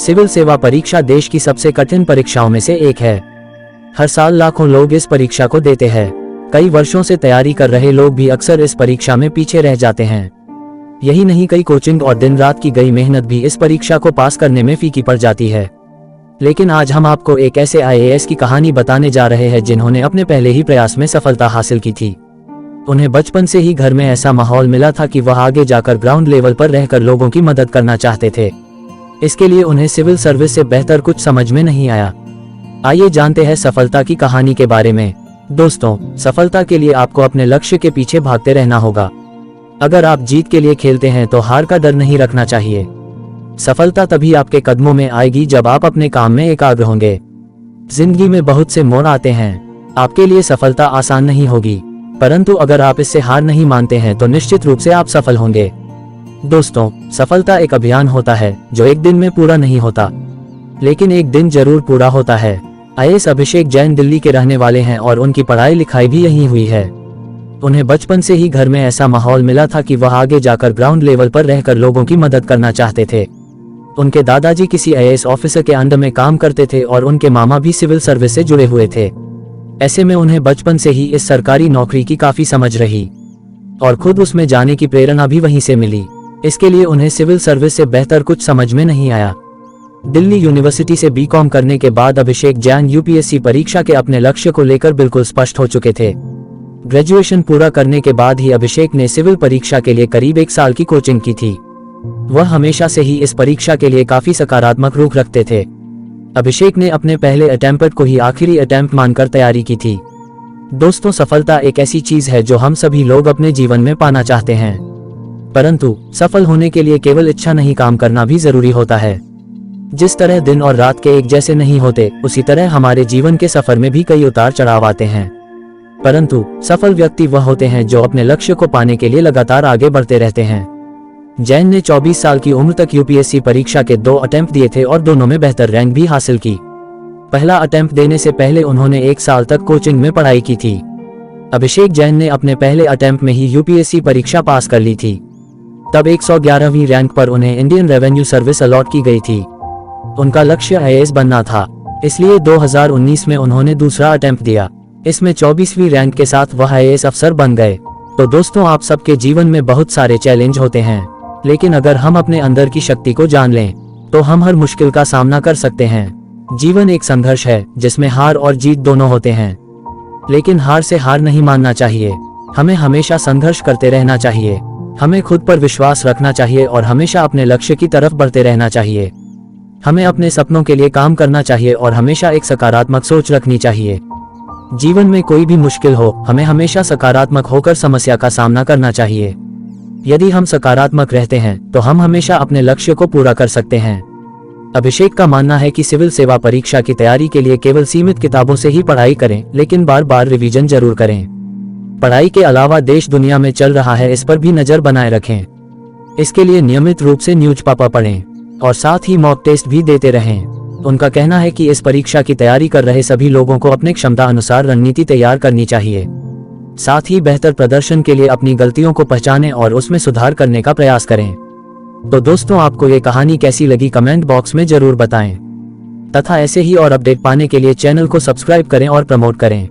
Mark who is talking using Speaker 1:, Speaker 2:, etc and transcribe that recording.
Speaker 1: Civil सेवा परीक्षा देश की सबसे कठिन परीक्षाओं में से एक है। हर साल लाखों लोग इस परीक्षा को देते हैं। कई वर्षों से तैयारी कर रहे लोग भी अक्सर इस परीक्षा में पीछे रह जाते हैं। यही नहीं, कई कोचिंग और दिन रात की गई मेहनत भी इस परीक्षा को पास करने में फीकी पड़ जाती है। लेकिन आज हम आपको एक ऐसे IAS की कहानी बताने जा रहे हैं जिन्होंने अपने पहले ही प्रयास में सफलता हासिल की थी। उन्हें बचपन से ही घर में ऐसा माहौल मिला था कि वह आगे जाकर ग्राउंड लेवल पर रहकर लोगों की मदद करना चाहते थे। इसके लिए उन्हें सिविल सर्विस से बेहतर कुछ समझ में नहीं आया। आइए जानते हैं सफलता की कहानी के बारे में। दोस्तों, सफलता के लिए आपको अपने लक्ष्य के पीछे भागते रहना होगा। अगर आप जीत के लिए खेलते हैं तो हार का डर नहीं रखना चाहिए। सफलता तभी आपके कदमों में आएगी जब आप अपने काम में एकाग्र होंगे। जिंदगी में बहुत से मोड़ आते हैं। आपके लिए सफलता आसान नहीं होगी, परंतु अगर आप इससे हार नहीं मानते हैं तो निश्चित रूप से आप सफल होंगे। दोस्तों, सफलता एक अभियान होता है जो एक दिन में पूरा नहीं होता, लेकिन एक दिन जरूर पूरा होता है। IAS अभिषेक जैन दिल्ली के रहने वाले हैं और उनकी पढ़ाई लिखाई भी यहीं हुई है। उन्हें बचपन से ही घर में ऐसा माहौल मिला था कि वह आगे जाकर ग्राउंड लेवल पर रहकर लोगों की मदद करना चाहते थे। उनके दादाजी किसी IAS ऑफिसर के अंडर में काम करते थे और उनके मामा भी सिविल सर्विस से जुड़े हुए थे। ऐसे में उन्हें बचपन से ही इस सरकारी नौकरी की काफी समझ रही और खुद उसमें जाने की प्रेरणा भी वहीं से मिली। इसके लिए उन्हें सिविल सर्विस से बेहतर कुछ समझ में नहीं आया। दिल्ली यूनिवर्सिटी से BCom करने के बाद अभिषेक जैन UPSC परीक्षा के अपने लक्ष्य को लेकर बिल्कुल स्पष्ट हो चुके थे। ग्रेजुएशन पूरा करने के बाद ही अभिषेक ने सिविल परीक्षा के लिए करीब 1 साल की कोचिंग की थी। वह हमेशा से ही इस परीक्षा के लिए काफी सकारात्मक रुख रखते थे। अभिषेक ने अपने पहले अटेम्प्ट को ही आखिरी अटेम्प्ट मानकर तैयारी की थी। दोस्तों, सफलता एक ऐसी चीज है जो हम सभी लोग अपने जीवन में पाना चाहते हैं, परंतु सफल होने के लिए केवल इच्छा नहीं, काम करना भी जरूरी होता है। जिस तरह दिन और रात के एक जैसे नहीं होते, उसी तरह हमारे जीवन के सफर में भी कई उतार चढ़ाव आते हैं, परंतु सफल व्यक्ति वह होते हैं जो अपने लक्ष्य को पाने के लिए लगातार आगे बढ़ते रहते हैं। जैन ने 24 साल की उम्र तक UPSC परीक्षा के 2 अटेम्प्ट दिए थे और दोनों में बेहतर रैंक भी हासिल की। पहला अटेम्प्ट देने से पहले उन्होंने 1 साल तक कोचिंग में पढ़ाई की थी। अभिषेक जैन ने अपने पहले अटेम्प्ट में ही UPSC परीक्षा पास कर ली थी। तब 111वीं रैंक पर उन्हें इंडियन रेवेन्यू सर्विस अलॉट की गई थी। उनका लक्ष्य IAS बनना था, इसलिए 2019 में उन्होंने दूसरा अटेम्प्ट दिया। इसमें 24वीं रैंक के साथ वह IAS अफसर बन गए। तो दोस्तों, आप सबके जीवन में बहुत सारे चैलेंज होते हैं, लेकिन अगर हम अपने अंदर की शक्ति को जान लें तो हम हर मुश्किल का सामना कर सकते हैं। जीवन एक संघर्ष है जिसमें हार और जीत दोनों होते हैं, लेकिन हार से हार नहीं मानना चाहिए। हमें हमेशा संघर्ष करते रहना चाहिए। हमें खुद पर विश्वास रखना चाहिए और हमेशा अपने लक्ष्य की तरफ बढ़ते रहना चाहिए। हमें अपने सपनों के लिए काम करना चाहिए और हमेशा एक सकारात्मक सोच रखनी चाहिए। जीवन में कोई भी मुश्किल हो, हमें हमेशा सकारात्मक होकर समस्या का सामना करना चाहिए। यदि हम सकारात्मक रहते हैं तो हम हमेशा अपने लक्ष्य को पूरा कर सकते हैं। अभिषेक का मानना है कि सिविल सेवा परीक्षा की तैयारी के लिए केवल सीमित किताबों से ही पढ़ाई करें, लेकिन बार बार रिवीजन जरूर करें। पढ़ाई के अलावा देश दुनिया में चल रहा है, इस पर भी नजर बनाए रखें। इसके लिए नियमित रूप से न्यूज़पेपर पढ़ें और साथ ही मॉक टेस्ट भी देते रहें। उनका कहना है कि इस परीक्षा की तैयारी कर रहे सभी लोगों को अपने क्षमता अनुसार रणनीति तैयार करनी चाहिए। साथ ही बेहतर प्रदर्शन के लिए अपनी गलतियों को पहचानें और उसमें सुधार करने का प्रयास करें। तो दोस्तों, आपको ये कहानी कैसी लगी कमेंट बॉक्स में जरूर बताएं, तथा ऐसे ही और अपडेट पाने के लिए चैनल को सब्सक्राइब करें और प्रमोट करें।